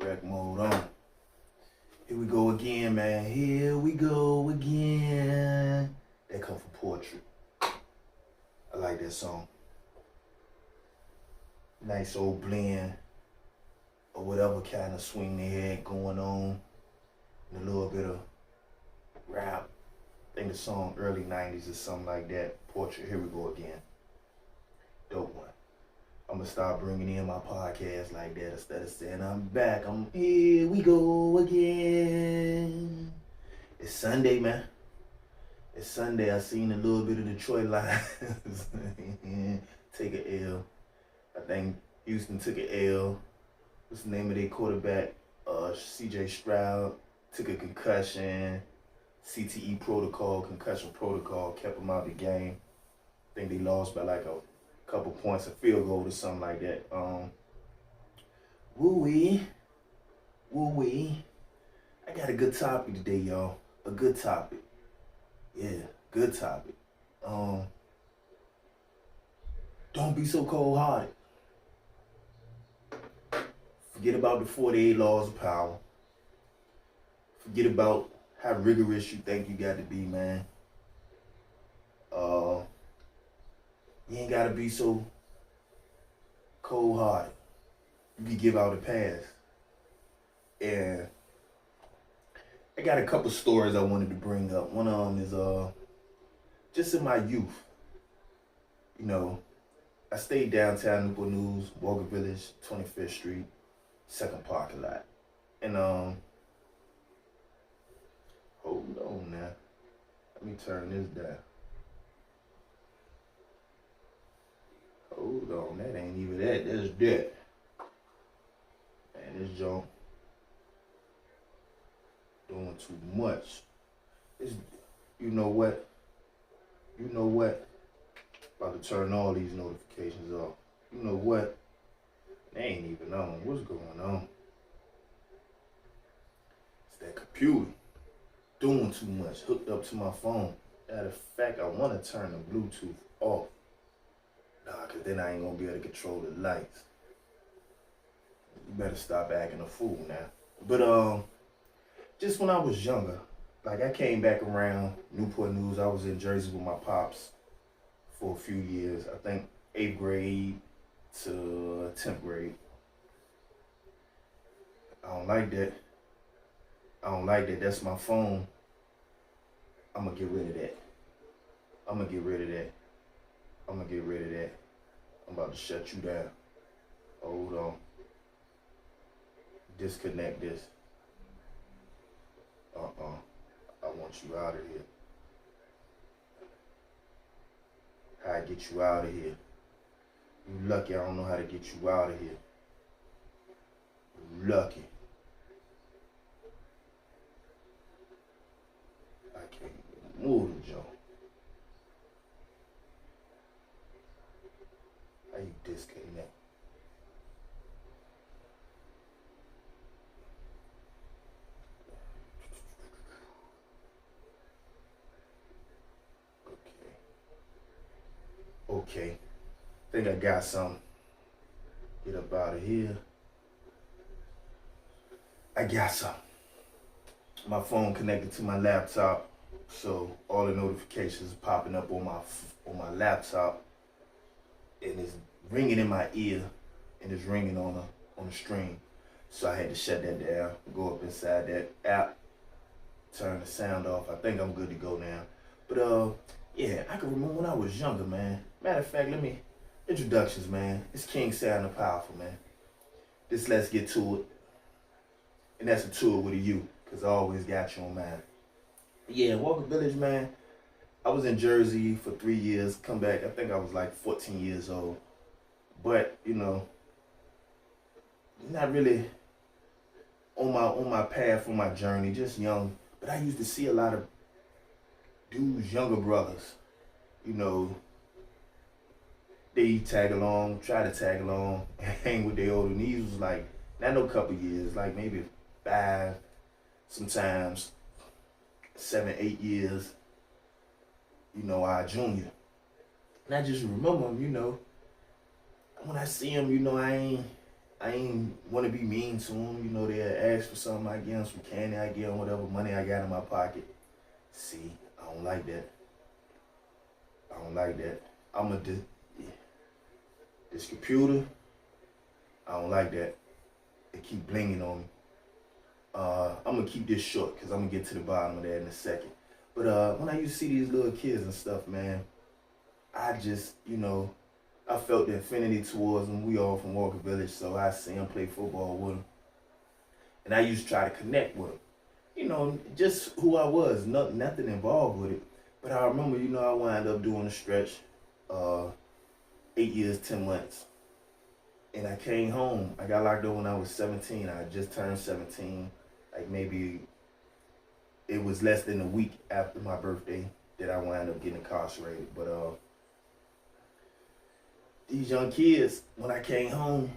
Track mode on. Here we go again, man. Here we go again. That come from poetry. I like that song. Nice old blend or whatever kind of swing they had going on. And a little bit of rap. I think the song early 90s or something like that. Poetry. Here we go again. Dope one. I'm gonna start bringing in my podcast like that instead of saying I'm back. Here we go again. It's Sunday, man. It's Sunday. I seen a little bit of Detroit Lions take a L. I think Houston took a L. What's the name of their quarterback? C.J. Stroud took a concussion. CTE protocol, concussion protocol, kept him out of the game. I think they lost by like a couple points, a field goal or something like that. Woo-wee. I got a good topic today, y'all. A good topic. Yeah, good topic. Don't be so cold-hearted. Forget about the 48 laws of power. Forget about how rigorous you think you got to be, man. You ain't gotta be so cold-hearted. You can give out a pass. And I got a couple stories I wanted to bring up. One of them is just in my youth. You know, I stayed downtown Newport News, Walker Village, 25th Street, second parking lot. And hold on now. Let me turn this down. Hold on, that ain't even that. That's that. Man, this junk doing too much. It's, you know what? About to turn all these notifications off. You know what? They ain't even on. What's going on? It's that computer doing too much. Hooked up to my phone. Matter of fact, I want to turn the Bluetooth off. Nah, cause then I ain't gonna be able to control the lights. You better stop acting a fool now. But just when I was younger, like I came back around Newport News. I was in Jersey with my pops for a few years. I think 8th grade to 10th grade. I don't like that. That's my phone. I'm gonna get rid of that. I'm about to shut you down. Hold on. Disconnect this. I want you out of here. How I get you out of here? You lucky I don't know how to get you out of here. You lucky. I can't even move the joint. How you disconnect? Okay. Think I got some. Get up out of here. I got some. My phone connected to my laptop, so all the notifications popping up on my laptop, and it's ringing in my ear, and it's ringing on the stream. So I had to shut that down. Go up inside that app, turn the sound off. I think I'm good to go now. But yeah, I can remember when I was younger, man. Matter of fact, introductions, man. It's King Sound the Powerful, man. Let's get to it. And that's a tour with a U, because I always got you on mind. Yeah, Walker Village, man. I was in Jersey for 3 years, come back, I think I was like 14 years old. But, you know, not really on my path, on my journey, just young. But I used to see a lot of dudes, younger brothers, you know, they tag along, try to tag along, hang with their older. And these was like, not no couple years, like maybe 5, sometimes 7, 8 years, you know, our junior. And I just remember him, you know, when I see him, you know, I ain't I ain't want to be mean to them. You know, they ask for something, I give them some candy, I give them whatever money I got in my pocket. See, I don't like that. I don't like that. This computer, I don't like that. It keep blinging on me. I'm gonna keep this short because I'm gonna get to the bottom of that in a second. But when I used to see these little kids and stuff, man, I just, I felt the affinity towards them. We all from Walker Village, so I see them play football with them. And I used to try to connect with them. Just who I was, nothing involved with it. But I remember, I wound up doing a stretch, 8 years, 10 months. And I came home. I got locked up when I was 17. I just turned 17. Like maybe it was less than a week after my birthday that I wound up getting incarcerated. But these young kids, when I came home,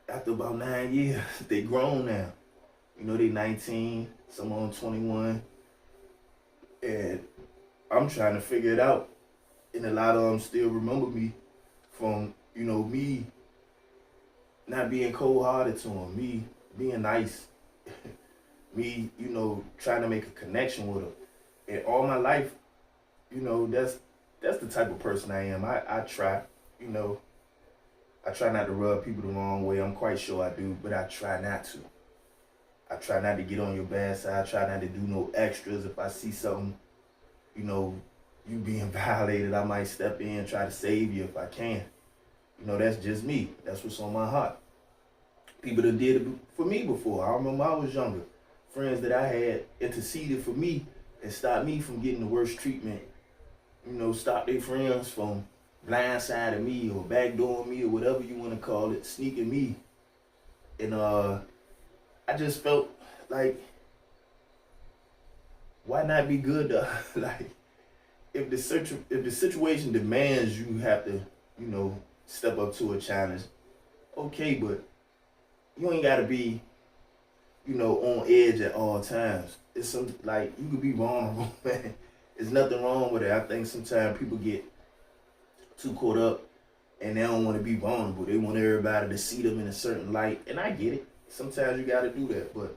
after about 9 years, they grown now. They 19, some on 21. And I'm trying to figure it out. And a lot of them still remember me from, me not being cold-hearted to them, me being nice, me, trying to make a connection with them. And all my life, that's the type of person I am. I try, I try not to rub people the wrong way. I'm quite sure I do, but I try not to. I try not to get on your bad side. I try not to do no extras. If I see something, you being violated, I might step in and try to save you if I can. That's just me. That's what's on my heart. People that did it for me before. I remember I was younger. Friends that I had interceded for me and stopped me from getting the worst treatment. Stopped their friends from blindsiding me or backdooring me or whatever you want to call it, sneaking me. And I just felt like, why not be good to, like, if the situation demands you have to, step up to a challenge, okay, but you ain't gotta be, on edge at all times. It's some, like, you could be vulnerable, man. There's nothing wrong with it. I think sometimes people get too caught up and they don't want to be vulnerable. They want everybody to see them in a certain light, and I get it. Sometimes you gotta do that, but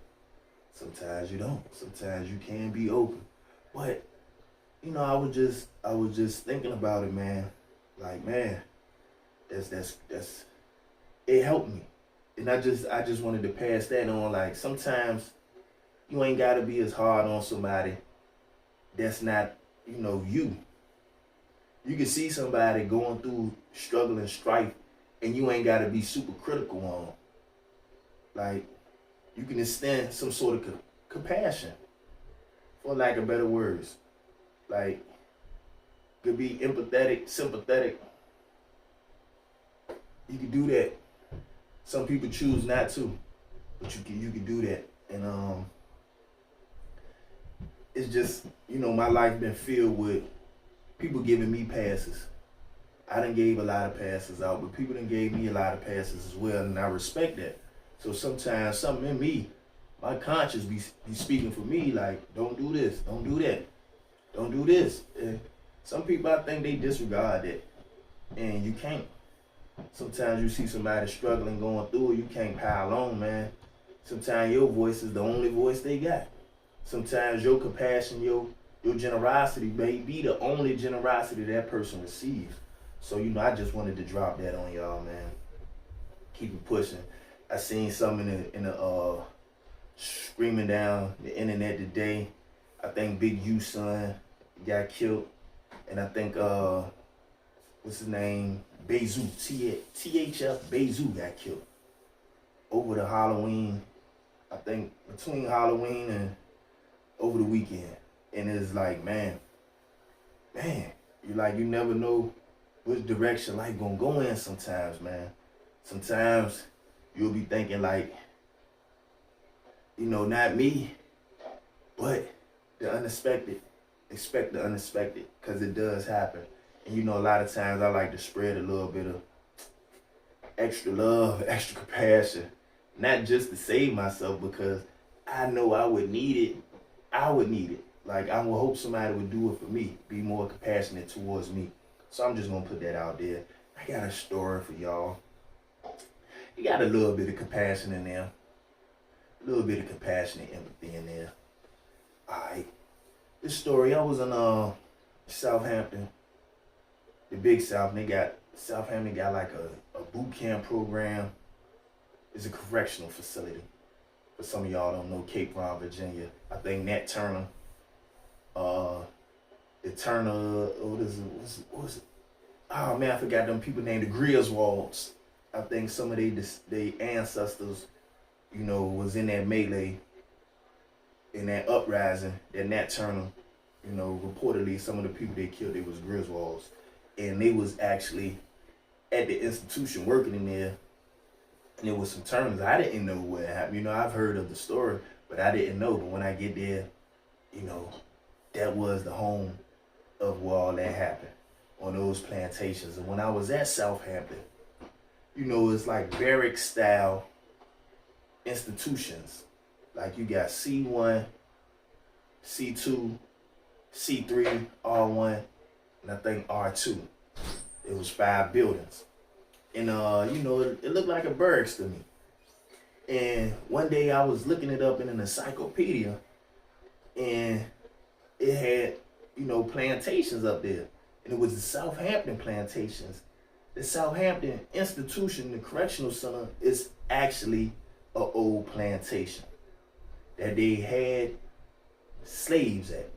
sometimes you don't. Sometimes you can be open. But, I was just thinking about it, man. Like, man, that's it helped me. And I just wanted to pass that on. Like, sometimes you ain't gotta be as hard on somebody that's not, you. You can see somebody going through struggle and strife, and you ain't gotta be super critical on them. Like, you can extend some sort of compassion, for lack of better words. Like, could be empathetic, sympathetic. You can do that. Some people choose not to, but you can do that. And it's just, my life been filled with people giving me passes. I done gave a lot of passes out, but people done gave me a lot of passes as well, and I respect that. So sometimes something in me, my conscience be speaking for me, like, don't do this, don't do that, don't do this. And some people, I think they disregard that, and you can't. Sometimes you see somebody struggling, going through it, you can't pile on, man. Sometimes your voice is the only voice they got. Sometimes your compassion, your generosity may be the only generosity that person receives. So, I just wanted to drop that on y'all, man. Keep it pushing. I seen something in the screaming down the internet today. I think Big U's son got killed, and I think what's his name, Bezu, THF Bezu got killed over the Halloween. I think between Halloween and over the weekend, and it's like, man, you never know which direction life gonna go in sometimes, man. Sometimes you'll be thinking like, not me, but the unexpected. Expect the unexpected, because it does happen. And a lot of times I like to spread a little bit of extra love, extra compassion, not just to save myself, because I know I would need it. Like, I would hope somebody would do it for me, be more compassionate towards me. So I'm just gonna put that out there. I got a story for y'all. You got a little bit of compassion in there. A little bit of compassion and empathy in there. Alright. This story, I was in Southampton, the big South, and Southampton got like a boot camp program. It's a correctional facility. For some of y'all don't know, Cape Ron, Virginia. I think Nat Turner, what is it? Oh man, I forgot them people named the Griswolds. I think some of they ancestors, was in that melee, in that uprising, that Nat Turner, reportedly some of the people they killed, they was Griswolds. And they was actually at the institution working in there. And there was some Turners. I didn't know what happened. I've heard of the story, but I didn't know. But when I get there, that was the home of where all that happened, on those plantations. And when I was at Southampton, it's like barrack style institutions. Like you got C1, C2, C3, R1, and I think R2. It was 5 buildings. And it looked like a barracks to me. And one day I was looking it up in an encyclopedia, and it had, plantations up there. And it was the Southampton plantations. The Southampton institution, the correctional center, is actually an old plantation that they had slaves at.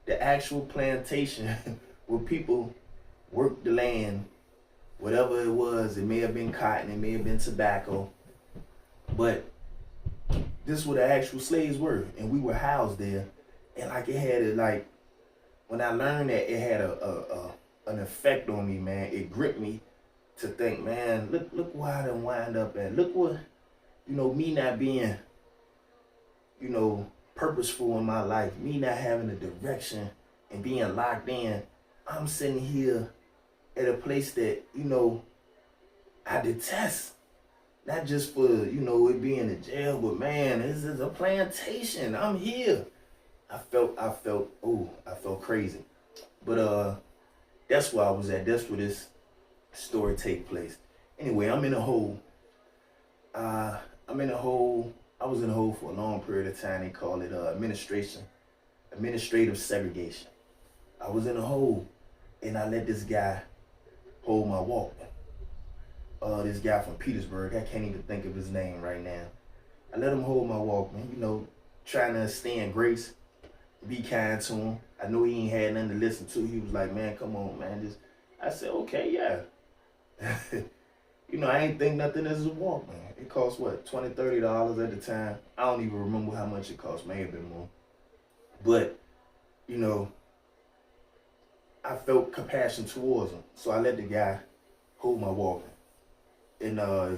The actual plantation where people worked the land, whatever it was. It may have been cotton, it may have been tobacco, but this is where the actual slaves were, and we were housed there. And like it had when I learned that, it had an effect on me, man. It gripped me to think, man, look where I done wind up at. Look what, me not being, purposeful in my life, me not having a direction and being locked in. I'm sitting here at a place that, I detest. Not just for, it being a jail, but man, this is a plantation. I'm here. I felt crazy. But that's where I was at. That's where this story take place. Anyway, I'm in a hole. I was in a hole for a long period of time. They call it administrative segregation. I was in a hole, and I let this guy hold my Walkman. This guy from Petersburg, I can't even think of his name right now. I let him hold my Walkman, trying to extend grace, be kind to him. I know he ain't had nothing to listen to. He was like, man, come on, man. I said, okay, yeah. I ain't think nothing as a Walkman. It cost what, $20, $30 at the time. I don't even remember how much it cost. May have been more. But, I felt compassion towards him. So I let the guy hold my Walkman. And I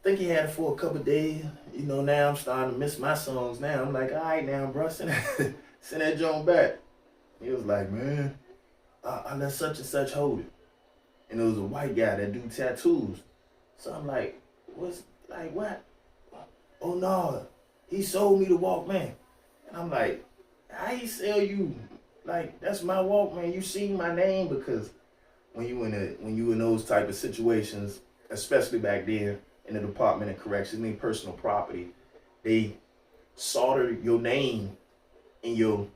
think he had it for a couple of days. Now I'm starting to miss my songs now. I'm like, all right now, bro, send that joint back. He was like, man, I let such and such hold it. And it was a white guy that do tattoos. So I'm like, what? Oh no, he sold me the Walkman. And I'm like, how he sell you? Like, that's my Walkman. You seen my name? Because when you in those type of situations, especially back then in the Department of Corrections, personal property, they solder your name and your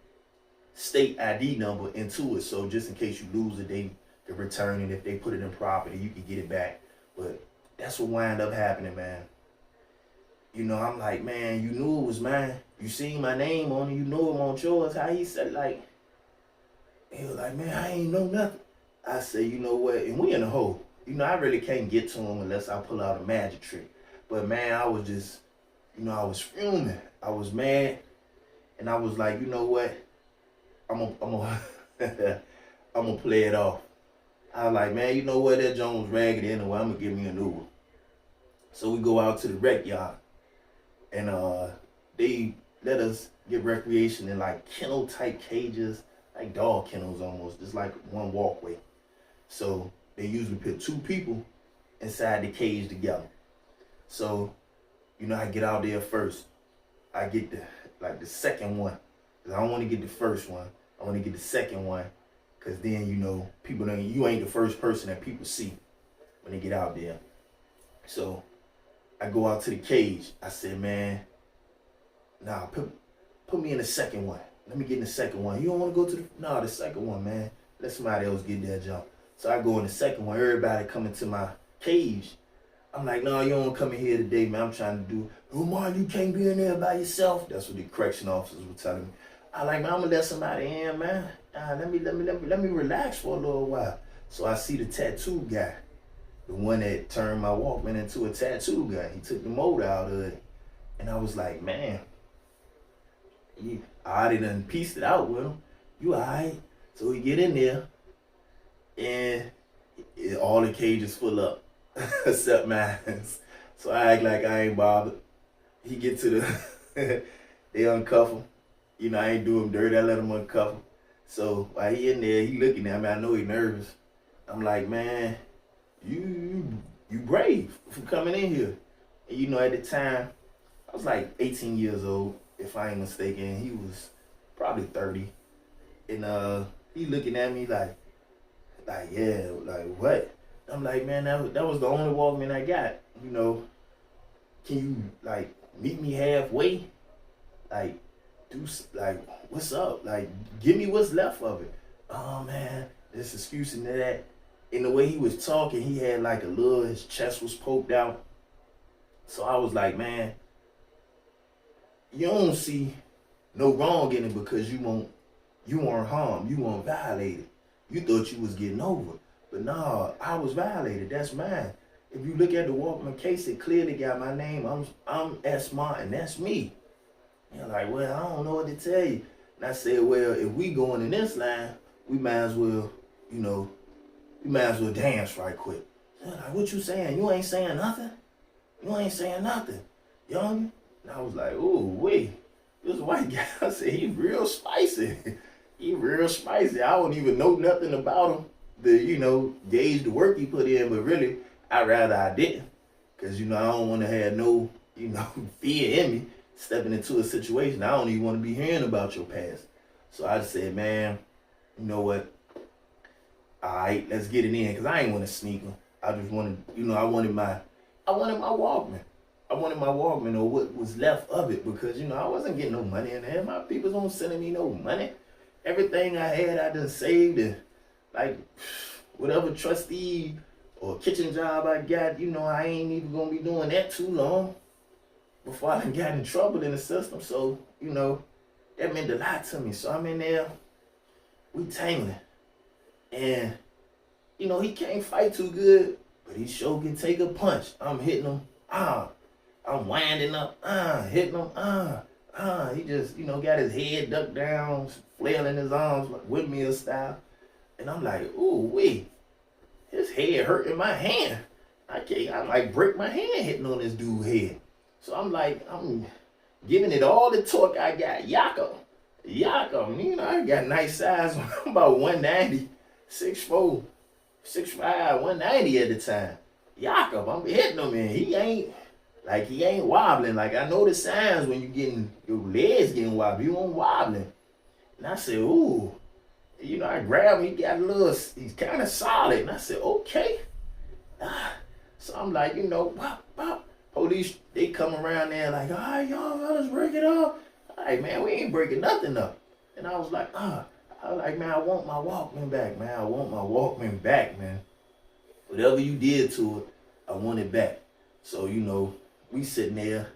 state ID number into it. So just in case you lose it, they can return it. If they put it in property, you can get it back. But that's what wind up happening, man. I'm like, man, you knew it was mine. You seen my name on it. You know it on yours. How he said, he was like, man, I ain't know nothing. I said, you know what? And we in a hole. I really can't get to him unless I pull out a magic trick. But man, I was just, I was fuming. I was mad. And I was like, you know what? I'm gonna play it off. I was like, man, you know what? That joint was raggedy anyway. I'm gonna give me a new one. So we go out to the rec yard. And they let us get recreation in like kennel type cages, like dog kennels almost, just like one walkway. So they usually put 2 people inside the cage together. So, I get out there first. I get the second one. Cause I don't want to get the first one. I want to get the second one. Cause then, people you ain't the first person that people see when they get out there. So I go out to the cage. I said, man, nah, put me in the second one. Let me get in the second one. You don't want to go to the second one, man. Let somebody else get that jump. So I go in the second one. Everybody coming to my cage. I'm like, no, you don't come in here today, man. I'm trying to do, Omar, you can't be in there by yourself. That's what the correction officers were telling me. I like, man, I'm gonna let somebody in, man. Let me relax for a little while. So I see the tattoo guy, the one that turned my Walkman into a tattoo guy. He took the motor out of it. And I was like, man, I already done pieced it out with him. You all right? So we get in there, and all the cages full up, except mine. So I act like I ain't bothered. He get to the, they uncuff him. You know, I ain't do him dirty. I let him uncuff him. So while he in there, he looking at me. I know he nervous. I'm like, man, you brave for coming in here. And you know, at the time, I was like 18 years old, if I ain't mistaken. He was probably 30. And he looking at me like, yeah, like what? I'm like, man, that was the only Walkman I got. You know, can you like meet me halfway? Like, what's up? Like, give me what's left of it. Oh man, this excuse and that. And the way he was talking, he had like his chest was poked out. So I was like, man, you don't see no wrong in it because you weren't harmed, you weren't violated. You thought you was getting over. But nah, I was violated. That's mine. If you look at the Walkman case, it clearly got my name. I'm S. Martin. That's me. You're like, well, I don't know what to tell you. And I said, well, if we going in this line, we might as well, dance right quick. They're like, what you saying? You ain't saying nothing? You ain't saying nothing, young. And I was like, oh, wait. This white guy, I said, he real spicy. He real spicy. I don't even know nothing about him to, gauge the work he put in. But really, I'd rather I didn't. Because, I don't want to have no, fear in me stepping into a situation. I don't even want to be hearing about your past. So I said, man, you know what? All right, let's get it in. Because I ain't want to sneak him. I just wanted, I wanted my Walkman. I wanted my Walkman or what was left of it because, I wasn't getting no money in there. My people don't sending me no money. Everything I had, I done saved and like whatever trustee or kitchen job I got, I ain't even gonna be doing that too long before I got in trouble in the system. So, that meant a lot to me. So I'm in there, we tangling. And, he can't fight too good, but he sure can take a punch. I'm hitting him, I'm winding up, hitting him, He just, got his head ducked down, flailing his arms like windmill style. And I'm like, ooh, wait, his head hurting my hand. I like break my hand hitting on this dude's head. So I'm like, I'm giving it all the torque I got. Yako, I got nice size. I'm about 190, 6'4", 6'5", 190 at the time. Jakob, I'm hitting him and he ain't wobbling. Like I know the signs when your legs getting wobbly, you ain't wobbling. And I said, ooh, I grabbed him, he's kind of solid. And I said, okay. So I'm like, pop. Police, they come around there like, all right, y'all fellas, break it up. All right, man, we ain't breaking nothing up. And I was like, man, I want my Walkman back, man. I want my Walkman back, man. Whatever you did to it, I want it back. So, we sitting there,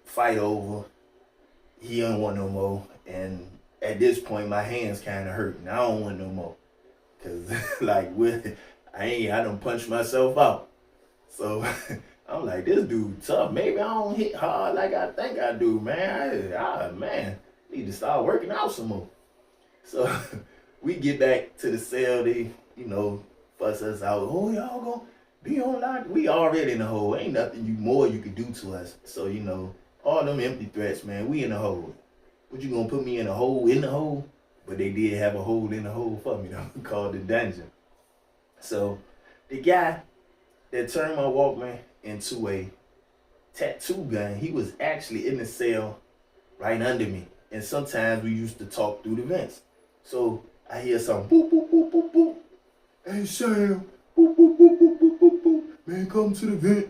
fight over. He don't want no more. And at this point, my hands kind of hurting. I don't want no more. Because, I done punched myself out. So, I'm like, this dude tough. Maybe I don't hit hard like I think I do, man. Man, need to start working out some more. So, we get back to the cell. They, fuss us out. Oh, y'all gonna be on lock? We already in the hole. Ain't nothing more you could do to us. So, all them empty threats, man, we in the hole. What, you gonna put me in a hole in the hole? But they did have a hole in the hole for me, though, called the dungeon. So, the guy that turned my Walkman into a tattoo gun, he was actually in the cell right under me. And sometimes we used to talk through the vents. So I hear something, boop, boop, boop, boop, boop. Hey, Sam, boop, boop, boop, boop, boop, boop, boop. man, come to the vent.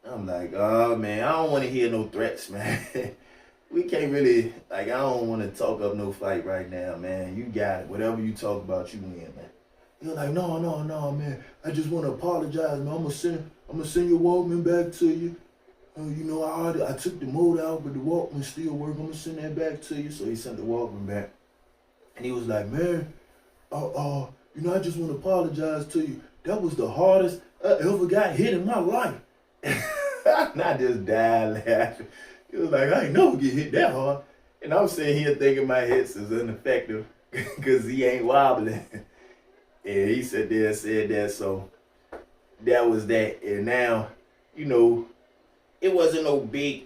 I'm like, oh man, I don't want to hear no threats, man. We can't really, like, I don't want to talk up no fight right now, man. You got it. Whatever you talk about, you win, man. You're like, no, man. I just want to apologize, man. I'm gonna send your Walkman back to you. You know, I took the motor out, but the Walkman still works. I'm gonna send that back to you. So he sent the Walkman back, and he was like, man, you know, I just want to apologize to you. That was the hardest I ever got hit in my life. And I just died laughing. He was like, I ain't never get hit that hard. And I'm sitting here thinking my hits is ineffective because he ain't wobbling. And he said that, so that was that. And now, you know, it wasn't no big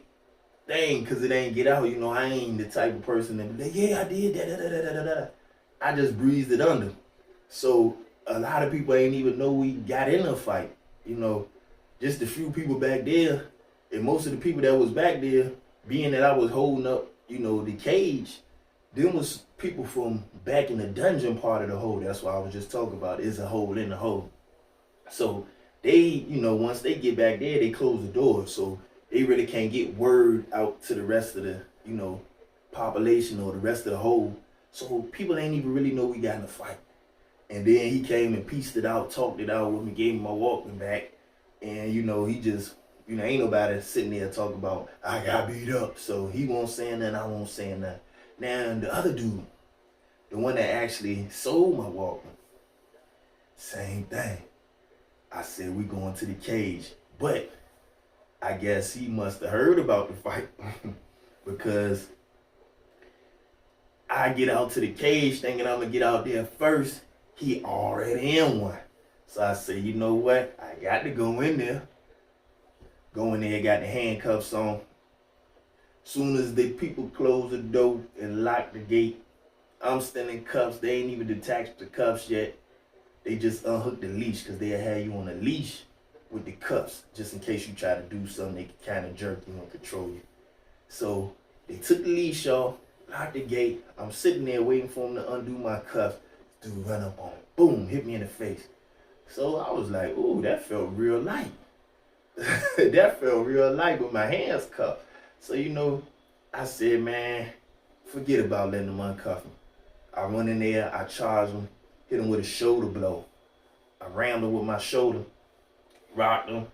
thing because it ain't get out. You know, I ain't the type of person that be like, yeah, I did that. I just breezed it under. So a lot of people ain't even know we got in a fight. You know, just a few people back there. And most of the people that was back there, being that I was holding up, you know, the cage, them was people from back in the dungeon part of the hole. That's why I was just talking about it. It's a hole in the hole. So they, you know, once they get back there, they close the door. So they really can't get word out to the rest of the, you know, population or the rest of the hole. So people ain't even really know we got in a fight. And then he came and pieced it out, talked it out with me, gave me my Walkman back. And, you know, he just, you know, ain't nobody sitting there talking about, I got beat up. So he won't say nothing, I won't say nothing. Now, the other dude, the one that actually sold my Walkman, same thing. I said, we going to the cage. But I guess he must have heard about the fight because I get out to the cage thinking I'm going to get out there first. He already in one. So I said, you know what? I got to go in there. Go in there, got the handcuffs on. Soon as the people close the door and lock the gate, I'm still in cuffs. They ain't even detached the cuffs yet. They just unhooked the leash because they'll have you on a leash with the cuffs just in case you try to do something. They can kind of jerk you and control you. So they took the leash off, locked the gate. I'm sitting there waiting for them to undo my cuffs. Dude run up on me. Boom, hit me in the face. So I was like, ooh, that felt real light. That felt real light with my hands cuffed. So, you know, I said, man, forget about letting them uncuff me. I run in there, I charge him, hit him with a shoulder blow. I rammed him with my shoulder, rocked him.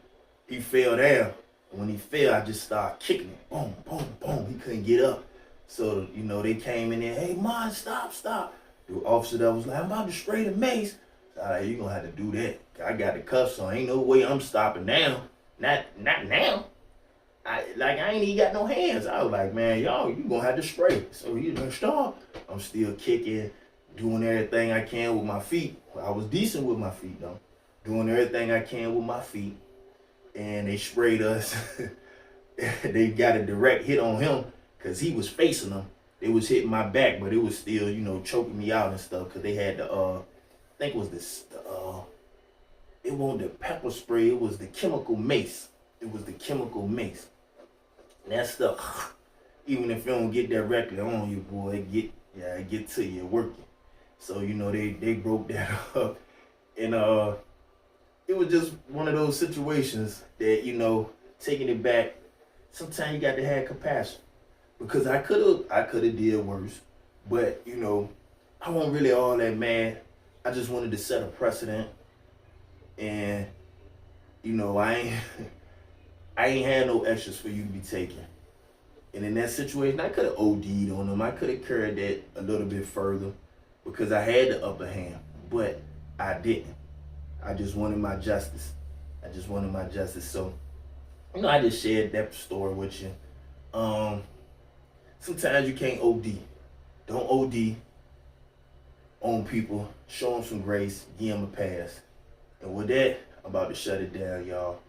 He fell down. When he fell, I just started kicking him. Boom, boom, boom. He couldn't get up. So, you know, they came in there, hey, man, stop. The officer that was like, I'm about to spray the mace. So I like, you gonna have to do that. I got the cuffs on. Ain't no way I'm stopping now. Not now. I ain't even got no hands. I was like, man, y'all, you gonna have to spray. So you gonna stop. I'm still kicking, doing everything I can with my feet. I was decent with my feet though. Doing everything I can with my feet. And they sprayed us. They got a direct hit on him because he was facing them. It was hitting my back, but it was still, you know, choking me out and stuff because they had the, I think it was this, it wasn't the pepper spray, it was the chemical mace. It was the chemical mace. And that stuff, even if it don't get directly on you, boy, it get to you working. So, you know, they broke that up. And it was just one of those situations that, you know, taking it back, sometimes you got to have compassion. Because I could have did worse. But, you know, I wasn't really all that mad. I just wanted to set a precedent. And, you know, I ain't had no extras for you to be taking. And in that situation, I could have OD'd on them. I could have carried that a little bit further because I had the upper hand. But I didn't. I just wanted my justice. So, you know, I just shared that story with you. Sometimes you can't OD. Don't OD on people. Show them some grace. Give them a pass. And with that, I'm about to shut it down, y'all.